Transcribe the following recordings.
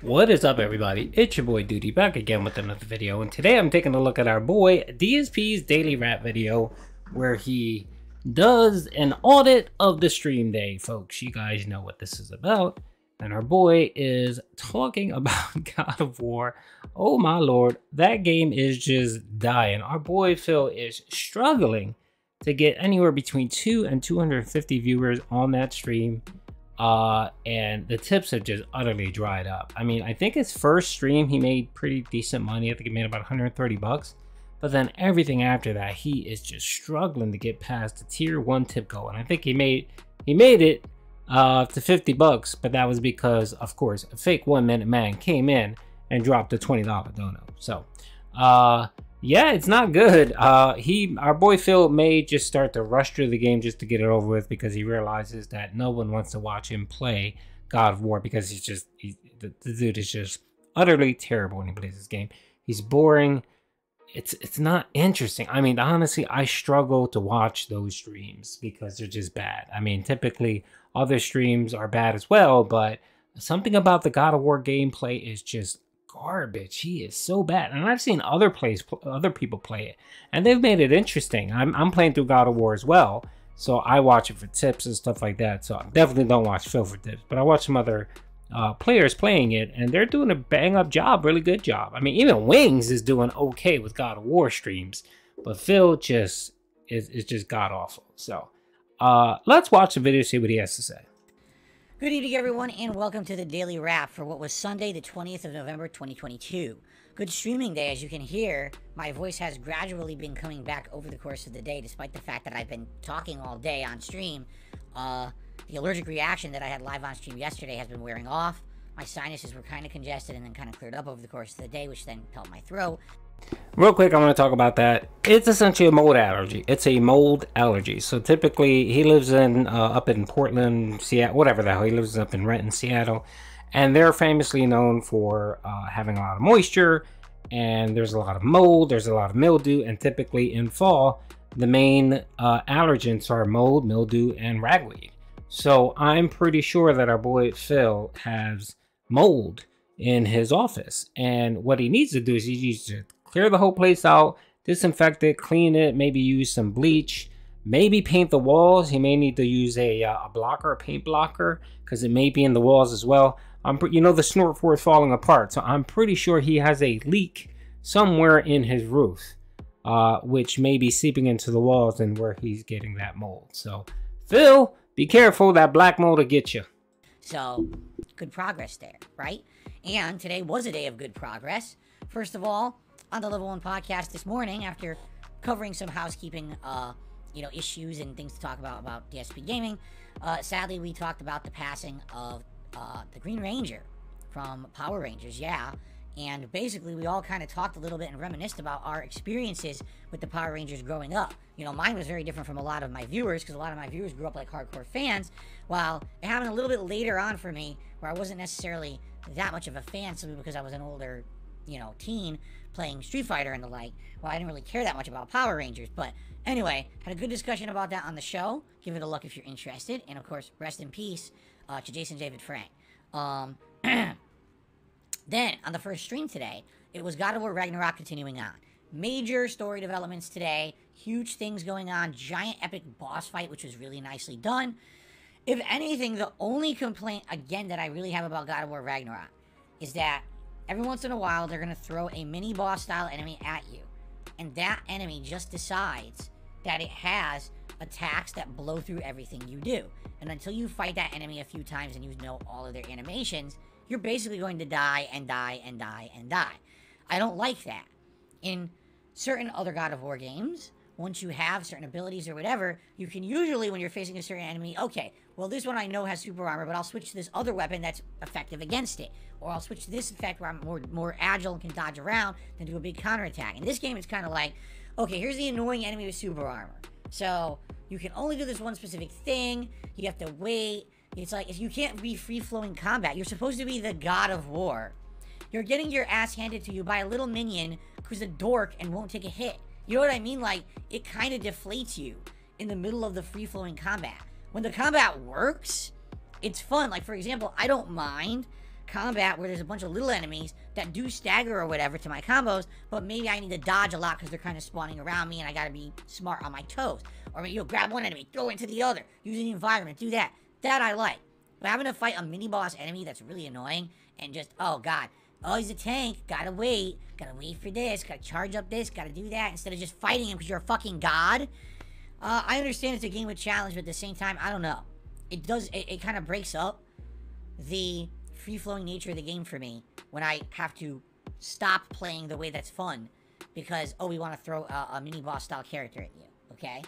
What is up, everybody? It's your boy Duty back again with another video, and today I'm taking a look at our boy DSP's daily rap video where he does an audit of the stream day. Folks, you guys know what this is about, and our boy is talking about God of War. Oh my lord, that game is just dying. Our boy Phil is struggling to get anywhere between 2 and 250 viewers on that stream. And the tips have just utterly dried up. I mean, I think his first stream he made pretty decent money. I think he made about 130 bucks, but then everything after that he is just struggling to get past the tier 1 tip goal. And I think he made it to 50 bucks, but that was because, of course, FakeOneMinMan came in and dropped a $20 dono. So yeah, it's not good. Our boy Phil may just start to rush through the game just to get it over with, because he realizes that no one wants to watch him play God of War, because the dude is just utterly terrible when he plays this game. He's boring. It's not interesting. I mean, honestly, I struggle to watch those streams because they're just bad. I mean, typically other streams are bad as well, but something about the God of War gameplay is just garbage. He is so bad, and I've seen other people play it, and they've made it interesting. I'm playing through God of War as well, so I watch it for tips and stuff like that. So I definitely don't watch Phil for tips, but I watch some other players playing it, and they're doing a bang up job, really good job. I mean, even Wings is doing okay with God of War streams, but Phil just is just god awful. So let's watch the video, see what he has to say. Good evening, everyone, and welcome to the Daily Wrap for what was Sunday, the 20th of November, 2022. Good streaming day. As you can hear, my voice has gradually been coming back over the course of the day, despite the fact that I've been talking all day on stream. The allergic reaction that I had live on stream yesterday has been wearing off. My sinuses were kind of congested and then kind of cleared up over the course of the day, which then helped my throat. Real quick, I want to talk about that. It's essentially a mold allergy. It's a mold allergy. So typically, he lives in up in Portland, Seattle, whatever the hell. He lives up in Renton, Seattle, and they're famously known for having a lot of moisture, and there's a lot of mold, there's a lot of mildew, and typically in fall, the main allergens are mold, mildew, and ragweed. So I'm pretty sure that our boy Phil has mold in his office, and what he needs to do is he needs to clear the whole place out, disinfect it, clean it, maybe use some bleach, maybe paint the walls. He may need to use a blocker, a paint blocker, because it may be in the walls as well. You know, the snort for is falling apart, so I'm pretty sure he has a leak somewhere in his roof, which may be seeping into the walls and where he's getting that mold. So, Phil, be careful, that black mold will get you. So, good progress there, right? And today was a day of good progress. First of all, on the Level 1 podcast this morning, after covering some housekeeping issues and things to talk about DSP gaming, sadly we talked about the passing of the Green Ranger from Power Rangers. And basically we all kind of talked a little bit and reminisced about our experiences with the Power Rangers growing up. You know, mine was very different from a lot of my viewers, because a lot of my viewers grew up like hardcore fans, while it happened a little bit later on for me, where I wasn't necessarily that much of a fan, simply because I was an older, teen playing Street Fighter and the like. Well, I didn't really care that much about Power Rangers, but anyway, had a good discussion about that on the show. Give it a look if you're interested, and of course, rest in peace to Jason David Frank. Then, on the first stream today, it was God of War Ragnarok continuing on. Major story developments today, huge things going on, giant epic boss fight, which was really nicely done. If anything, the only complaint, again, that I really have about God of War Ragnarok is that every once in a while, they're going to throw a mini-boss style enemy at you, and that enemy just decides that it has attacks that blow through everything you do. And until you fight that enemy a few times and you know all of their animations, you're basically going to die and die and die and die. I don't like that. In certain other God of War games, once you have certain abilities or whatever, you can usually, when you're facing a certain enemy, okay, well, this one I know has super armor, but I'll switch to this other weapon that's effective against it. Or I'll switch to this effect where I'm more agile and can dodge around than do a big counterattack. In this game, it's kind of like, okay, here's the annoying enemy with super armor. So you can only do this one specific thing. You have to wait. It's like, if you can't be free-flowing combat, you're supposed to be the God of War. You're getting your ass handed to you by a little minion who's a dork and won't take a hit. You know what I mean? Like, it kind of deflates you in the middle of the free-flowing combat. When the combat works, it's fun. Like, for example, I don't mind combat where there's a bunch of little enemies that do stagger or whatever to my combos, but maybe I need to dodge a lot because they're kind of spawning around me and I gotta be smart on my toes. Or, you know, grab one enemy, throw it into the other, using the environment, do that. That I like. But having to fight a mini-boss enemy that's really annoying and just, oh god, oh, he's a tank, gotta wait for this, gotta charge up this, gotta do that, instead of just fighting him because you're a fucking god. I understand it's a game with challenge, but at the same time, I don't know. It kind of breaks up the free-flowing nature of the game for me when I have to stop playing the way that's fun because, oh, we want to throw a mini-boss style character at you, okay?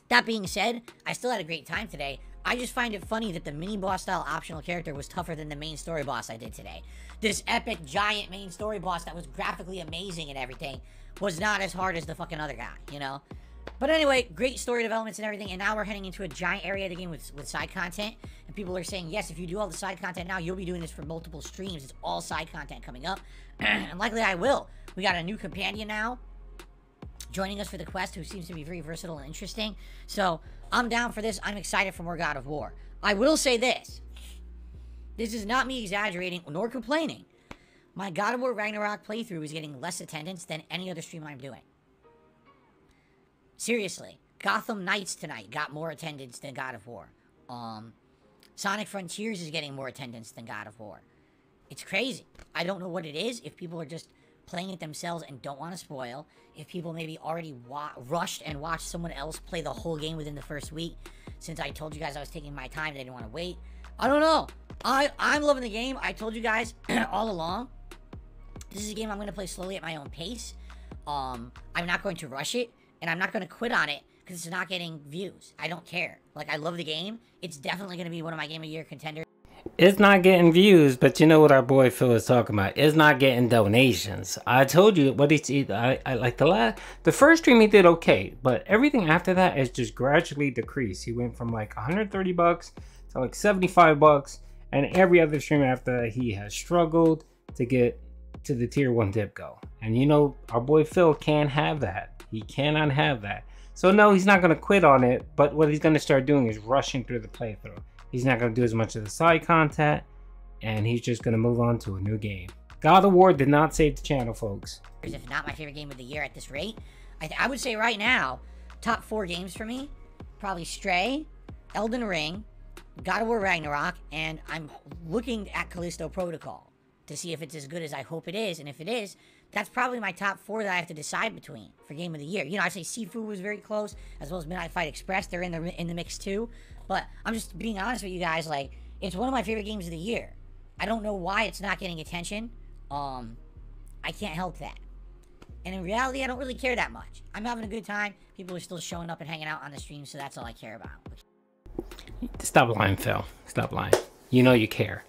That being said, I still had a great time today. I just find it funny that the mini-boss style optional character was tougher than the main story boss I did today. This epic, giant main story boss that was graphically amazing and everything was not as hard as the fucking other guy, you know? But anyway, great story developments and everything, and now we're heading into a giant area of the game with side content, and people are saying, yes, if you do all the side content now, you'll be doing this for multiple streams. It's all side content coming up, and likely I will. We got a new companion now joining us for the quest, who seems to be very versatile and interesting, so I'm down for this. I'm excited for more God of War. I will say this. This is not me exaggerating nor complaining. My God of War Ragnarok playthrough is getting less attendance than any other stream I'm doing. Seriously, Gotham Knights tonight got more attendance than God of War. Sonic Frontiers is getting more attendance than God of War. It's crazy. I don't know what it is, if people are just playing it themselves and don't want to spoil, if people maybe already rushed and watched someone else play the whole game within the first week, since I told you guys I was taking my time, they didn't want to wait. I don't know. I'm loving the game. I told you guys all along, this is a game I'm going to play slowly at my own pace. I'm not going to rush it. And I'm not going to quit on it because it's not getting views. I don't care. Like, I love the game. It's definitely going to be one of my Game of the Year contenders. It's not getting views, but you know what our boy Phil is talking about. It's not getting donations. I told you what I like the first stream he did okay, but everything after that is just gradually decreased. He went from like 130 bucks to like 75 bucks, and every other stream after that he has struggled to get to the tier 1 dip go. And you know, our boy Phil can't have that. He cannot have that. So no, he's not going to quit on it, but what he's going to start doing is rushing through the playthrough. He's not going to do as much of the side content, and he's just going to move on to a new game. God of War did not save the channel, folks. If not my favorite game of the year at this rate, I would say right now, top 4 games for me, probably Stray, Elden Ring, God of War Ragnarok, and I'm looking at Callisto Protocol to see if it's as good as I hope it is, and if it is, that's probably my top 4 that I have to decide between for Game of the Year. You know, I say Sifu was very close, as well as Midnight Fight Express. They're in the mix too. But I'm just being honest with you guys. Like, it's one of my favorite games of the year. I don't know why it's not getting attention. I can't help that. And in reality, I don't really care that much. I'm having a good time. People are still showing up and hanging out on the stream, so that's all I care about. Stop lying, Phil. Stop lying. You know you care.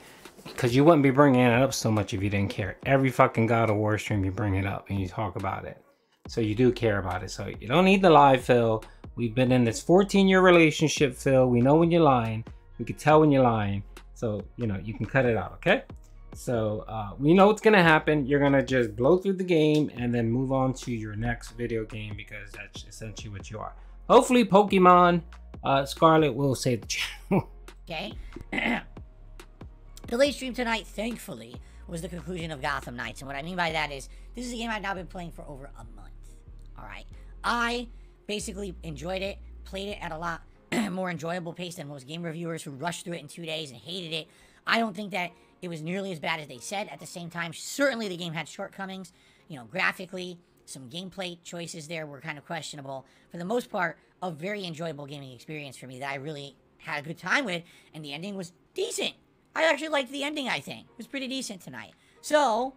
Because you wouldn't be bringing it up so much if you didn't care. Every fucking God of War stream you bring it up and you talk about it. So you do care about it. So you don't need to lie, Phil. We've been in this 14-year relationship, Phil. We know when you're lying. We can tell when you're lying. So, you know, you can cut it out, okay? So we know what's going to happen. You're going to just blow through the game and then move on to your next video game because that's essentially what you are. Hopefully Pokemon Scarlet will save the channel. Okay. The late stream tonight, thankfully, was the conclusion of Gotham Knights. And what I mean by that is, this is a game I've now been playing for over a month. Alright? I basically enjoyed it, played it at a lot more enjoyable pace than most game reviewers who rushed through it in 2 days and hated it. I don't think that it was nearly as bad as they said. At the same time, certainly the game had shortcomings. You know, graphically, some gameplay choices there were kind of questionable. For the most part, a very enjoyable gaming experience for me that I really had a good time with, and the ending was decent. I actually liked the ending, I think. It was pretty decent tonight. So,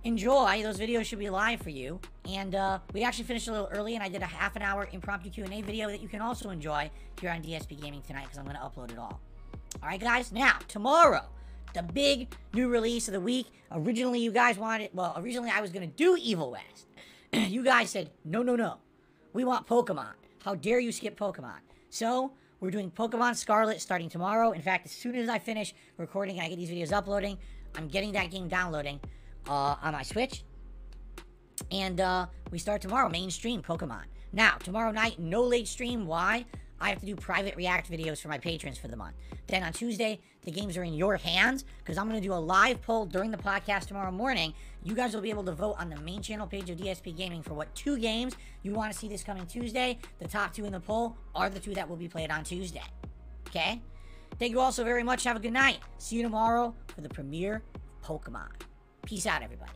enjoy. Those videos should be live for you. And we actually finished a little early, and I did a half an hour impromptu Q&A video that you can also enjoy here on DSP Gaming tonight, because I'm going to upload it all. Alright, guys? Now, tomorrow, the big new release of the week. Originally, you guys wanted... Well, originally, I was going to do Evil West. You guys said, no, no, no. We want Pokemon. How dare you skip Pokemon? So... we're doing Pokemon Scarlet starting tomorrow. In fact, as soon as I finish recording and I get these videos uploading, I'm getting that game downloading on my Switch. And we start tomorrow, mainstream Pokemon. Now, tomorrow night, no late stream. Why? I have to do private react videos for my patrons for the month. Then on Tuesday, the games are in your hands because I'm going to do a live poll during the podcast tomorrow morning. You guys will be able to vote on the main channel page of DSP Gaming for what 2 games you want to see this coming Tuesday. The top 2 in the poll are the 2 that will be played on Tuesday. Okay? Thank you all so very much. Have a good night. See you tomorrow for the premiere of Pokemon. Peace out, everybody.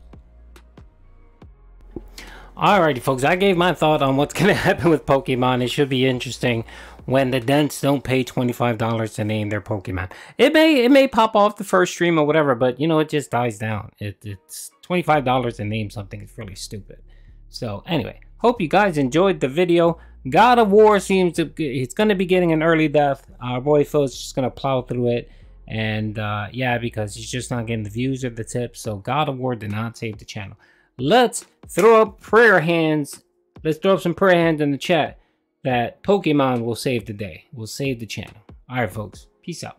Alrighty, folks. I gave my thought on what's going to happen with Pokemon. It should be interesting when the dents don't pay $25 to name their Pokemon. It may pop off the first stream or whatever, but you know, it just dies down. It's $25 to name something. It's really stupid. So anyway, hope you guys enjoyed the video. God of War seems to, it's going to be getting an early death. Our boy Phil's just going to plow through it. And yeah, because he's just not getting the views or the tips. So God of War did not save the channel. Let's throw up prayer hands. Let's throw up some prayer hands in the chat that Pokemon will save the day. Will save the channel. All right, folks. Peace out.